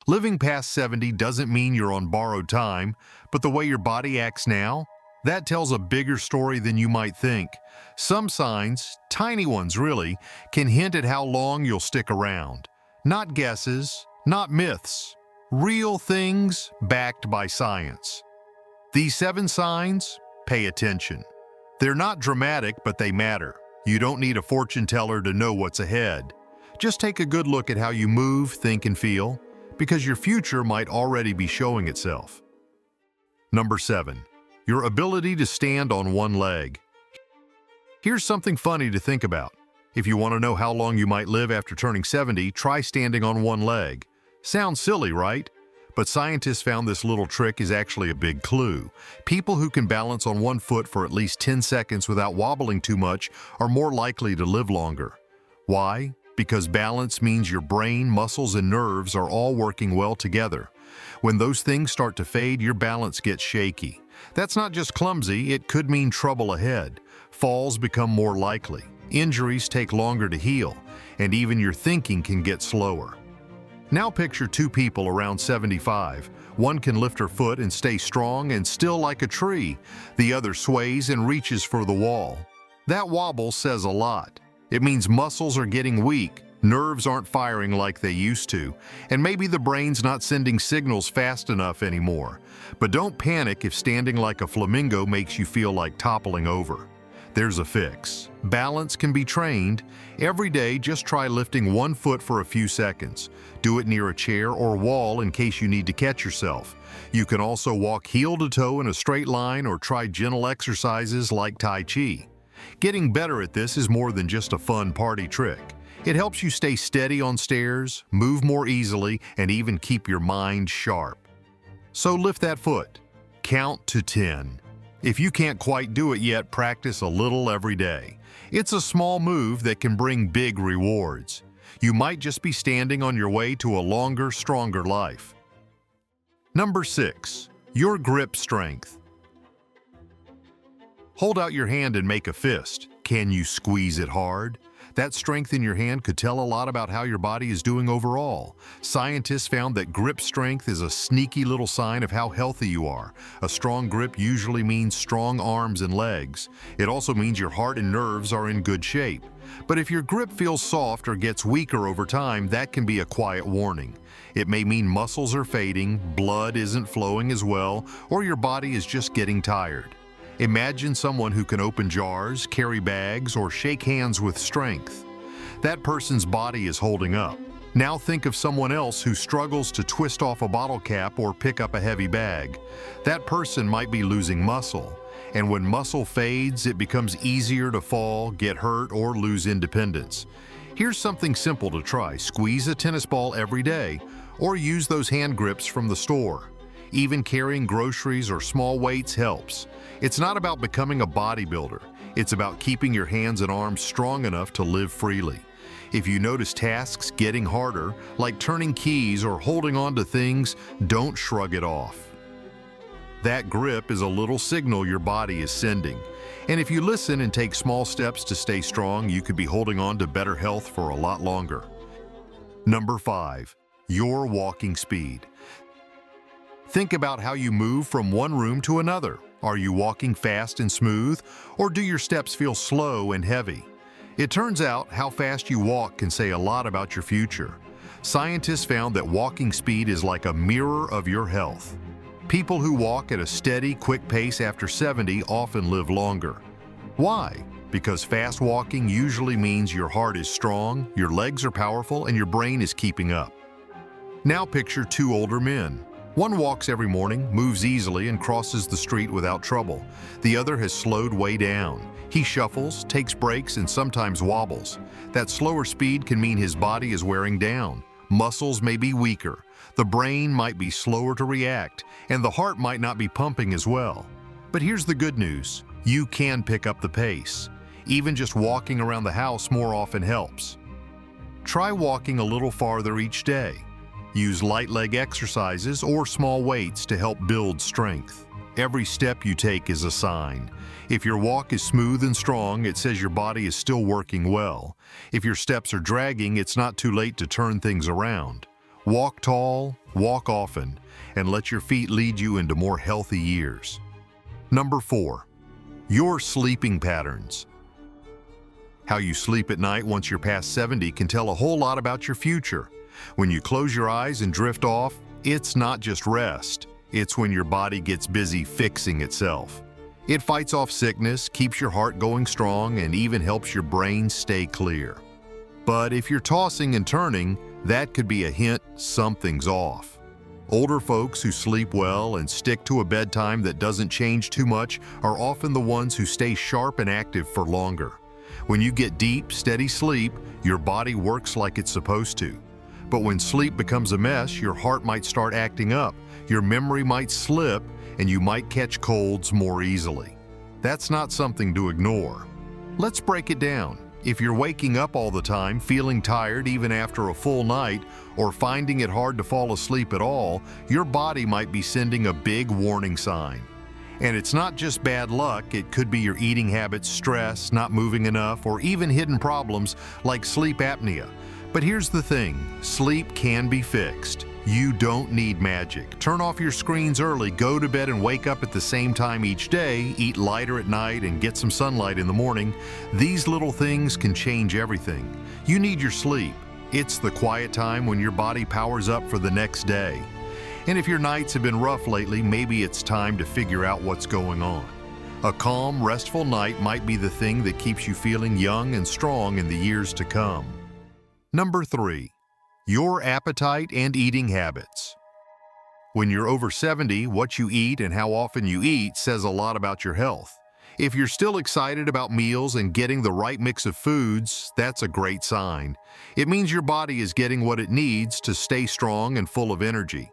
Living past 70 doesn't mean you're on borrowed time, but the way your body acts now, that tells a bigger story than you might think. Some signs, tiny ones really, can hint at how long you'll stick around. Not guesses, not myths. Real things backed by science. These 7 signs, pay attention. They're not dramatic, but they matter. You don't need a fortune teller to know what's ahead. Just take a good look at how you move, think, and feel, because your future might already be showing itself. Number 7. Your ability to stand on one leg. Here's something funny to think about. If you want to know how long you might live after turning 70, try standing on one leg. Sounds silly, right? But scientists found this little trick is actually a big clue. People who can balance on one foot for at least 10 seconds without wobbling too much are more likely to live longer. Why? Because balance means your brain, muscles, and nerves are all working well together. When those things start to fade, your balance gets shaky. That's not just clumsy, it could mean trouble ahead. Falls become more likely, injuries take longer to heal, and even your thinking can get slower. Now picture 2 people around 75. One can lift her foot and stay strong and still like a tree. The other sways and reaches for the wall. That wobble says a lot. It means muscles are getting weak, nerves aren't firing like they used to, and maybe the brain's not sending signals fast enough anymore. But don't panic if standing like a flamingo makes you feel like toppling over. There's a fix. Balance can be trained. Every day, just try lifting one foot for a few seconds. Do it near a chair or wall in case you need to catch yourself. You can also walk heel to toe in a straight line or try gentle exercises like Tai Chi. Getting better at this is more than just a fun party trick. It helps you stay steady on stairs, move more easily, and even keep your mind sharp. So lift that foot. Count to 10. If you can't quite do it yet, practice a little every day. It's a small move that can bring big rewards. You might just be standing on your way to a longer, stronger life. Number 6. Your grip strength. Hold out your hand and make a fist. Can you squeeze it hard? That strength in your hand could tell a lot about how your body is doing overall. Scientists found that grip strength is a sneaky little sign of how healthy you are. A strong grip usually means strong arms and legs. It also means your heart and nerves are in good shape. But if your grip feels soft or gets weaker over time, that can be a quiet warning. It may mean muscles are fading, blood isn't flowing as well, or your body is just getting tired. Imagine someone who can open jars, carry bags, or shake hands with strength. That person's body is holding up. Now think of someone else who struggles to twist off a bottle cap or pick up a heavy bag. That person might be losing muscle. And when muscle fades, it becomes easier to fall, get hurt, or lose independence. Here's something simple to try. Squeeze a tennis ball every day, or use those hand grips from the store. Even carrying groceries or small weights helps. It's not about becoming a bodybuilder. It's about keeping your hands and arms strong enough to live freely. If you notice tasks getting harder, like turning keys or holding on to things, don't shrug it off. That grip is a little signal your body is sending. And if you listen and take small steps to stay strong, you could be holding on to better health for a lot longer. Number 5. Your walking speed. Think about how you move from one room to another. Are you walking fast and smooth, or do your steps feel slow and heavy? It turns out how fast you walk can say a lot about your future. Scientists found that walking speed is like a mirror of your health. People who walk at a steady, quick pace after 70 often live longer. Why? Because fast walking usually means your heart is strong, your legs are powerful, and your brain is keeping up. Now picture 2 older men. One walks every morning, moves easily, and crosses the street without trouble. The other has slowed way down. He shuffles, takes breaks, and sometimes wobbles. That slower speed can mean his body is wearing down. Muscles may be weaker. The brain might be slower to react, and the heart might not be pumping as well. But here's the good news. You can pick up the pace. Even just walking around the house more often helps. Try walking a little farther each day. Use light leg exercises or small weights to help build strength. Every step you take is a sign. If your walk is smooth and strong, it says your body is still working well. If your steps are dragging, it's not too late to turn things around. Walk tall, walk often, and let your feet lead you into more healthy years. Number 4. Your sleeping patterns. How you sleep at night once you're past 70 can tell a whole lot about your future. When you close your eyes and drift off, it's not just rest. It's when your body gets busy fixing itself. It fights off sickness, keeps your heart going strong, and even helps your brain stay clear. But if you're tossing and turning, that could be a hint something's off. Older folks who sleep well and stick to a bedtime that doesn't change too much are often the ones who stay sharp and active for longer. When you get deep, steady sleep, your body works like it's supposed to. But when sleep becomes a mess, your heart might start acting up, your memory might slip, and you might catch colds more easily. That's not something to ignore. Let's break it down. If you're waking up all the time, feeling tired even after a full night, or finding it hard to fall asleep at all, your body might be sending a big warning sign. And it's not just bad luck, it could be your eating habits, stress, not moving enough, or even hidden problems like sleep apnea. But here's the thing, sleep can be fixed. You don't need magic. Turn off your screens early, go to bed and wake up at the same time each day, eat lighter at night and get some sunlight in the morning. These little things can change everything. You need your sleep. It's the quiet time when your body powers up for the next day. And if your nights have been rough lately, maybe it's time to figure out what's going on. A calm, restful night might be the thing that keeps you feeling young and strong in the years to come. Number 3. Your appetite and eating habits. When you're over 70, what you eat and how often you eat says a lot about your health. If you're still excited about meals and getting the right mix of foods, that's a great sign. It means your body is getting what it needs to stay strong and full of energy.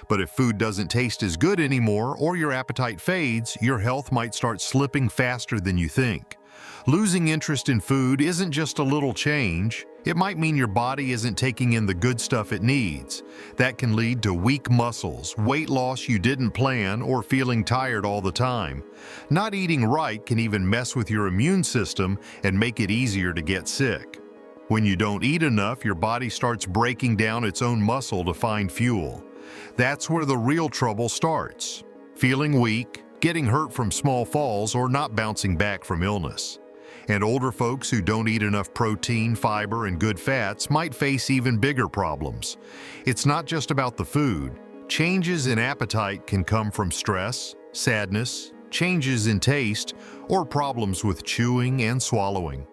But if food doesn't taste as good anymore or your appetite fades, your health might start slipping faster than you think. Losing interest in food isn't just a little change. It might mean your body isn't taking in the good stuff it needs. That can lead to weak muscles, weight loss you didn't plan, or feeling tired all the time. Not eating right can even mess with your immune system and make it easier to get sick. When you don't eat enough, your body starts breaking down its own muscle to find fuel. That's where the real trouble starts. Feeling weak, getting hurt from small falls, or not bouncing back from illness. And older folks who don't eat enough protein, fiber, and good fats might face even bigger problems. It's not just about the food. Changes in appetite can come from stress, sadness, changes in taste, or problems with chewing and swallowing.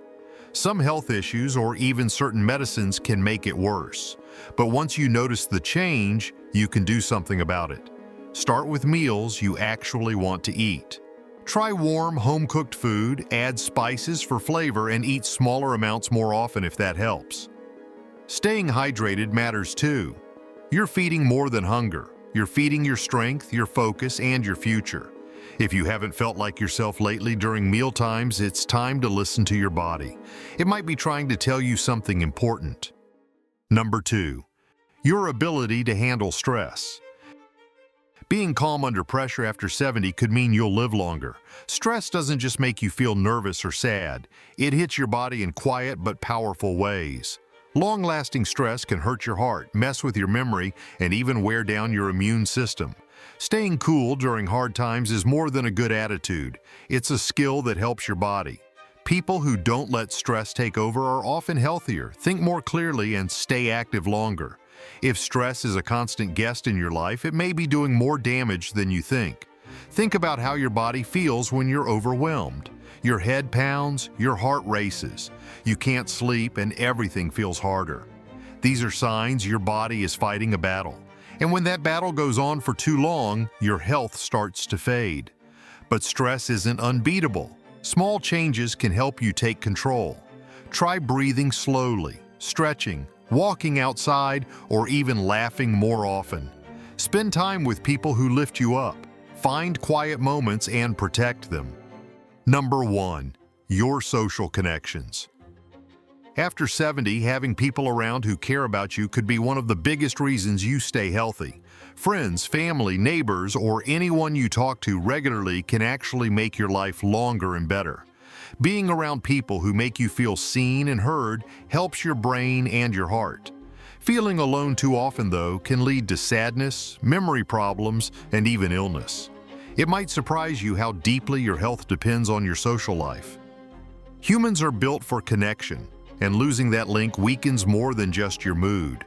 Some health issues or even certain medicines can make it worse. But once you notice the change, you can do something about it. Start with meals you actually want to eat. Try warm, home-cooked food, add spices for flavor, and eat smaller amounts more often if that helps. Staying hydrated matters too. You're feeding more than hunger. You're feeding your strength, your focus, and your future. If you haven't felt like yourself lately during meal times, it's time to listen to your body. It might be trying to tell you something important. Number 2. Your ability to handle stress. Being calm under pressure after 70 could mean you'll live longer. Stress doesn't just make you feel nervous or sad. It hits your body in quiet but powerful ways. Long-lasting stress can hurt your heart, mess with your memory, and even wear down your immune system. Staying cool during hard times is more than a good attitude. It's a skill that helps your body. People who don't let stress take over are often healthier, think more clearly, and stay active longer. If stress is a constant guest in your life, it may be doing more damage than you think. Think about how your body feels when you're overwhelmed. Your head pounds, your heart races. You can't sleep, and everything feels harder. These are signs your body is fighting a battle. And when that battle goes on for too long, your health starts to fade. But stress isn't unbeatable. Small changes can help you take control. Try breathing slowly, stretching, walking outside, or even laughing more often. Spend time with people who lift you up. Find quiet moments and protect them. Number 1. Your social connections. After 70, having people around who care about you could be one of the biggest reasons you stay healthy. Friends, family, neighbors, or anyone you talk to regularly can actually make your life longer and better. Being around people who make you feel seen and heard helps your brain and your heart. Feeling alone too often, though, can lead to sadness, memory problems, and even illness. It might surprise you how deeply your health depends on your social life. Humans are built for connection, and losing that link weakens more than just your mood.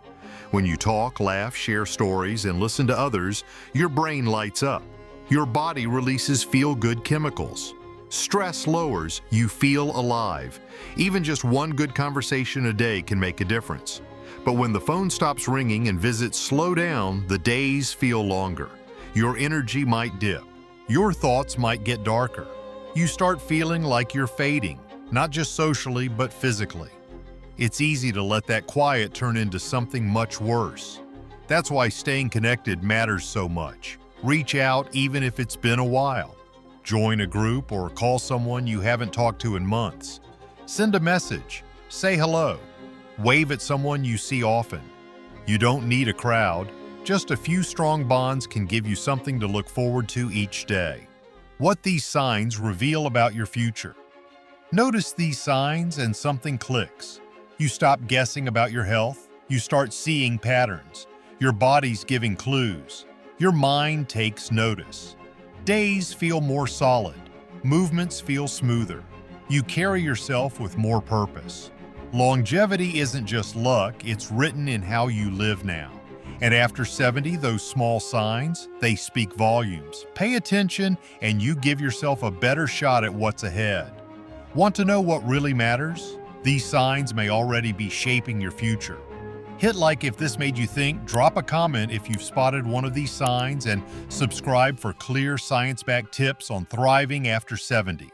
When you talk, laugh, share stories, and listen to others, your brain lights up. Your body releases feel-good chemicals. Stress lowers, you feel alive. Even just one good conversation a day can make a difference. But when the phone stops ringing and visits slow down, the days feel longer. Your energy might dip. Your thoughts might get darker. You start feeling like you're fading, not just socially, but physically. It's easy to let that quiet turn into something much worse. That's why staying connected matters so much. Reach out even if it's been a while. Join a group or call someone you haven't talked to in months. Send a message. Say hello. Wave at someone you see often. You don't need a crowd. Just a few strong bonds can give you something to look forward to each day. What these signs reveal about your future. Notice these signs and something clicks. You stop guessing about your health. You start seeing patterns. Your body's giving clues. Your mind takes notice. Days feel more solid. Movements feel smoother. You carry yourself with more purpose. Longevity isn't just luck, it's written in how you live now. And after 70, those small signs, they speak volumes. Pay attention and you give yourself a better shot at what's ahead. Want to know what really matters? These signs may already be shaping your future. Hit like if this made you think, drop a comment if you've spotted one of these signs, and subscribe for clear science-backed tips on thriving after 70.